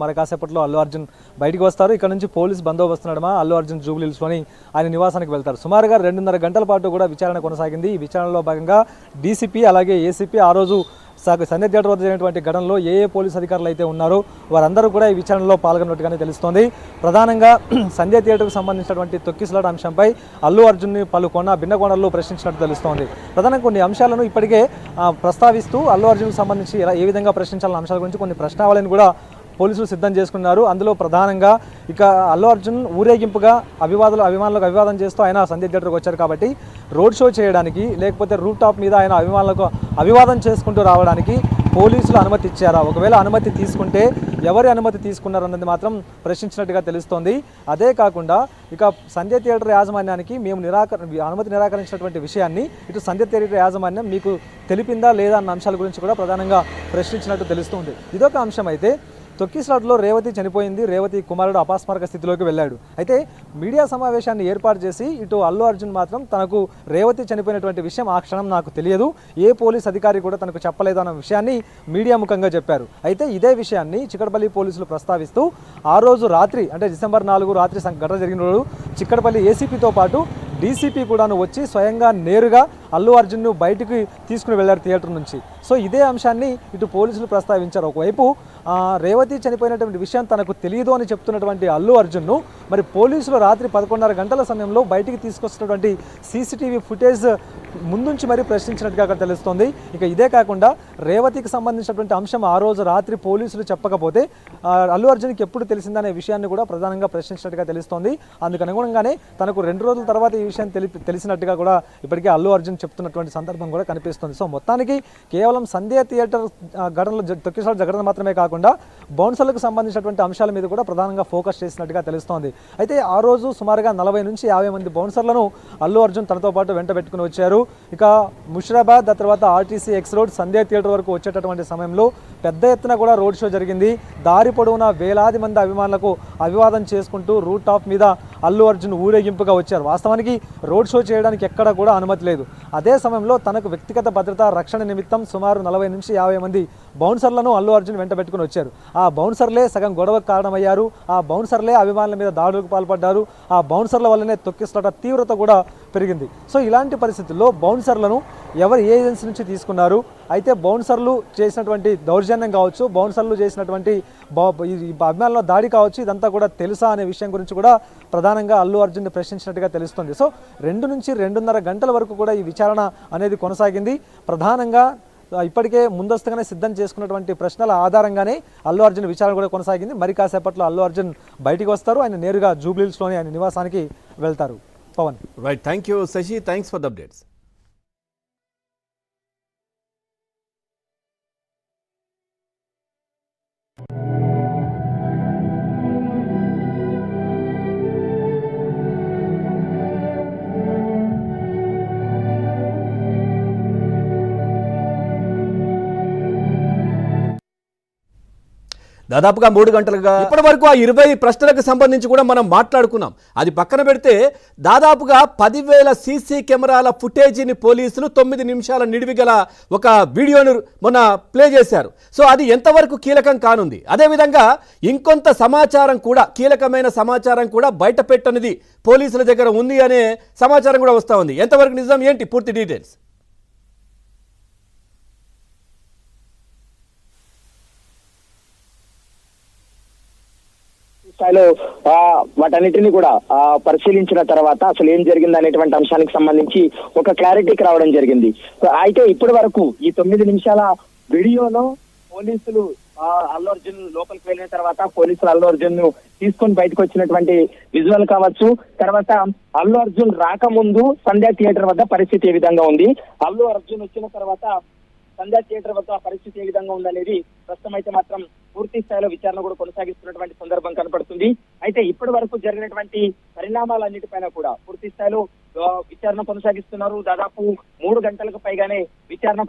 మరి కాసేపట్లో అల్లు అర్జున్ బయటికి వస్తారు. ఇక్కడ నుంచి పోలీస్ బందోబస్తు నడుమ అల్లు అర్జున్ జూబ్లీ హిల్స్లోని ఆయన నివాసానికి వెళ్తారు. సుమారుగా 2.5 గంటల పాటు కూడా విచారణ కొనసాగింది. ఈ విచారణలో భాగంగా డీసీపీ అలాగే ఏసీపీ ఆ రోజు సంధ్య థియేటర్ వద్ద జరిగినటువంటి ఘటనలో ఏ పోలీస్ అధికారులు అయితే ఉన్నారో వారందరూ కూడా ఈ విచారణలో పాల్గొన్నట్టుగానే తెలుస్తోంది. ప్రధానంగా సంధ్య థియేటర్కు సంబంధించినటువంటి తొక్కిసలాట అంశంపై అల్లు అర్జున్ని పలు భిన్న కోణాల్లో ప్రశ్నించినట్టు తెలుస్తోంది. ప్రధానంగా కొన్ని అంశాలను ఇప్పటికే ప్రస్తావిస్తూ అల్లు అర్జున్కు సంబంధించి ఏ విధంగా ప్రశ్నించాలన్న అంశాల గురించి కొన్ని ప్రశ్నావళిని కూడా పోలీసులు సిద్ధం చేసుకున్నారు. అందులో ప్రధానంగా ఇక అల్లు అర్జున్ ఊరేగింపుగా అభిమానులకు అభివాదం చేస్తూ ఆయన సంధ్య థియేటర్కి వచ్చారు కాబట్టి రోడ్ షో చేయడానికి లేకపోతే రూఫ్ టాప్ మీద ఆయన అభిమానులకు అభివాదం చేసుకుంటూ రావడానికి పోలీసులు అనుమతి ఇచ్చారా? ఒకవేళ అనుమతి తీసుకుంటే ఎవరి అనుమతి తీసుకున్నారన్నది మాత్రం ప్రశ్నించినట్టుగా తెలుస్తోంది. అదే కాకుండా ఇక సంధ్య థియేటర్ యాజమాన్యానికి మేము అనుమతి నిరాకరించినటువంటి విషయాన్ని ఇటు సంధ్య థియేటర్ యాజమాన్యం మీకు తెలిపిందా లేదా అన్న అంశాల గురించి కూడా ప్రధానంగా ప్రశ్నించినట్టు తెలుస్తుంది. ఇదొక అంశం అయితే తొక్కిసలాటలో రేవతి చనిపోయింది. రేవతి కుమారుడు అపాస్మారక స్థితిలోకి వెళ్ళాడు. అయితే మీడియా సమావేశాన్ని ఏర్పాటు చేసి ఇటు అల్లు అర్జున్ మాత్రం తనకు రేవతి చనిపోయినటువంటి విషయం ఆ క్షణం నాకు తెలియదు, ఏ పోలీస్ అధికారి కూడా తనకు చెప్పలేదు అన్న విషయాన్ని మీడియా ముఖంగా చెప్పారు. అయితే ఇదే విషయాన్ని చిక్కడపల్లి పోలీసులు ప్రస్తావిస్తూ ఆ రోజు రాత్రి అంటే డిసెంబర్ 4 రాత్రి ఘటన జరిగిన రోజు చిక్కడపల్లి ఏసీపీతో పాటు డీసీపీ కూడాను వచ్చి స్వయంగా నేరుగా అల్లు అర్జున్ను బయటికి తీసుకుని వెళ్ళారు థియేటర్ నుంచి. సో ఇదే అంశాన్ని ఇటు పోలీసులు ప్రస్తావించారు. ఒకవైపు రేవతి చనిపోయినటువంటి విషయం తనకు తెలియదు అని చెప్తున్నటువంటి అల్లు అర్జున్ను మరి పోలీసులు రాత్రి 11:30 గంటల సమయంలో బయటికి తీసుకొస్తున్నటువంటి సీసీటీవీ ఫుటేజ్ ముందుంచి మరీ ప్రశ్నించినట్టుగా అక్కడ తెలుస్తోంది. ఇక ఇదే కాకుండా రేవతికి సంబంధించినటువంటి అంశం ఆ రోజు రాత్రి పోలీసులు చెప్పకపోతే అల్లు అర్జున్కి ఎప్పుడు తెలిసిందనే విషయాన్ని కూడా ప్రధానంగా ప్రశ్నించినట్టుగా తెలుస్తోంది. అందుకు అనుగుణంగానే తనకు 2 రోజుల తర్వాత ఈ విషయం తెలిసినట్టుగా కూడా ఇప్పటికే అల్లు అర్జున్ చెప్తున్నటువంటి సందర్భం కూడా కనిపిస్తుంది. సో మొత్తానికి కేవలం సంధ్య థియేటర్ ఘటనలో తొక్కిసలాట ఘటన మాత్రమే కాకుండా బౌన్సర్లకు సంబంధించినటువంటి అంశాల మీద కూడా ప్రధానంగా ఫోకస్ చేసినట్టుగా తెలుస్తోంది. అయితే ఆ రోజు సుమారుగా 40 నుంచి 50 మంది బౌన్సర్లను అల్లు అర్జున్ తనతో పాటు వెంట పెట్టుకుని వచ్చారు. ఇక ముషిరాబాద్ ఆ తర్వాత ఆర్టీసీ ఎక్స్ రోడ్ సంధ్య థియేటర్ వరకు వచ్చేటటువంటి సమయంలో పెద్ద ఎత్తున కూడా రోడ్ షో జరిగింది. దారి పొడవునా వేలాది మంది అభిమానులకు అభివాదం చేసుకుంటూ రూట్ టాప్ మీద అల్లు అర్జున్ ఊరేగింపుగా వచ్చారు. వాస్తవానికి రోడ్ షో చేయడానికి ఎక్కడ కూడా అనుమతి లేదు. అదే సమయంలో తనకు వ్యక్తిగత భద్రతా రక్షణ నిమిత్తం సుమారు 40 నుంచి 50 మంది బౌన్సర్లను అల్లు అర్జున్ వెంట పెట్టుకుని వచ్చారు. ఆ బౌన్సర్లే సగం గొడవకు కారణమయ్యారు. ఆ బౌన్సర్లే అభిమానుల మీద దాడులకు పాల్పడ్డారు. ఆ బౌన్సర్ల వల్లనే తొక్కిసలాట తీవ్రత కూడా పెరిగింది. సో ఇలాంటి పరిస్థితుల్లో బౌన్సర్లను ఎవరు ఏ ఏజెన్సీ నుంచి తీసుకున్నారు, అయితే బౌన్సర్లు చేసినటువంటి దౌర్జన్యం కావచ్చు, బౌన్సర్లు చేసినటువంటి అభిమానుల దాడి కావచ్చు, ఇదంతా కూడా తెలుసా అనే విషయం గురించి కూడా ప్రధానంగా అల్లు అర్జున్ ప్రశ్నించినట్టుగా తెలుస్తుంది. సో 2 నుంచి 2.5 గంటల వరకు కూడా ఈ విచారణ అనేది కొనసాగింది. ప్రధానంగా ఇప్పటికే ముందస్తుగానే సిద్ధం చేసుకున్నటువంటి ప్రశ్నల ఆధారంగానే అల్లు అర్జున్ విచారణ కూడా కొనసాగింది. మరి కాసేపట్లో అల్లు అర్జున్ బయటికి వస్తారు. ఆయన నేరుగా జూబ్లీ హిల్స్లోని ఆయన నివాసానికి వెళ్తారు. Pawan. Right, thank you Shashi, thanks for the updates. దాదాపుగా 3 గంటలుగా ఇప్పటి వరకు ఆ 20 ప్రశ్నలకు సంబంధించి కూడా మనం మాట్లాడుకున్నాం. అది పక్కన పెడితే దాదాపుగా 10,000 సీసీ కెమెరాల ఫుటేజీని పోలీసులు 9 నిమిషాల నిడివి గల ఒక వీడియోను మొన్న ప్లే చేశారు. సో అది ఎంతవరకు కీలకం కానుంది. అదేవిధంగా ఇంకొంత సమాచారం కూడా, కీలకమైన సమాచారం కూడా బయట పెట్టనిది పోలీసుల దగ్గర ఉంది అనే సమాచారం కూడా వస్తూ ఉంది. ఎంతవరకు నిజం, ఏంటి పూర్తి డీటెయిల్స్? స్థాయిలో వాటన్నిటిని కూడా పరిశీలించిన తర్వాత అసలు ఏం జరిగింది అనేటువంటి అంశానికి సంబంధించి ఒక క్లారిటీకి రావడం జరిగింది. అయితే ఇప్పటి వరకు ఈ 9 నిమిషాల వీడియోలో పోలీసులు అల్లు అర్జున్ లోపలికి వెళ్ళిన తర్వాత పోలీసులు అల్లు అర్జున్ ను తీసుకొని బయటకు వచ్చినటువంటి విజువల్ కావచ్చు, తర్వాత అల్లు అర్జున్ రాకముందు సంధ్య థియేటర్ వద్ద పరిస్థితి ఏ విధంగా ఉంది, అల్లు అర్జున్ వచ్చిన తర్వాత సంధ్య థియేటర్ వద్ద పరిస్థితి ఏ విధంగా ఉందనేది ప్రస్తుతం అయితే మాత్రం పూర్తి స్థాయిలో విచారణ కూడా కొనసాగిస్తున్నటువంటి సందర్భం కనపడుతుంది. అయితే ఇప్పటి వరకు జరిగినటువంటి పరిణామాలన్నిటిపైన కూడా పూర్తి స్థాయిలో విచారణ కొనసాగిస్తున్నారు. దాదాపు 3 గంటలకు పైగానే విచారణ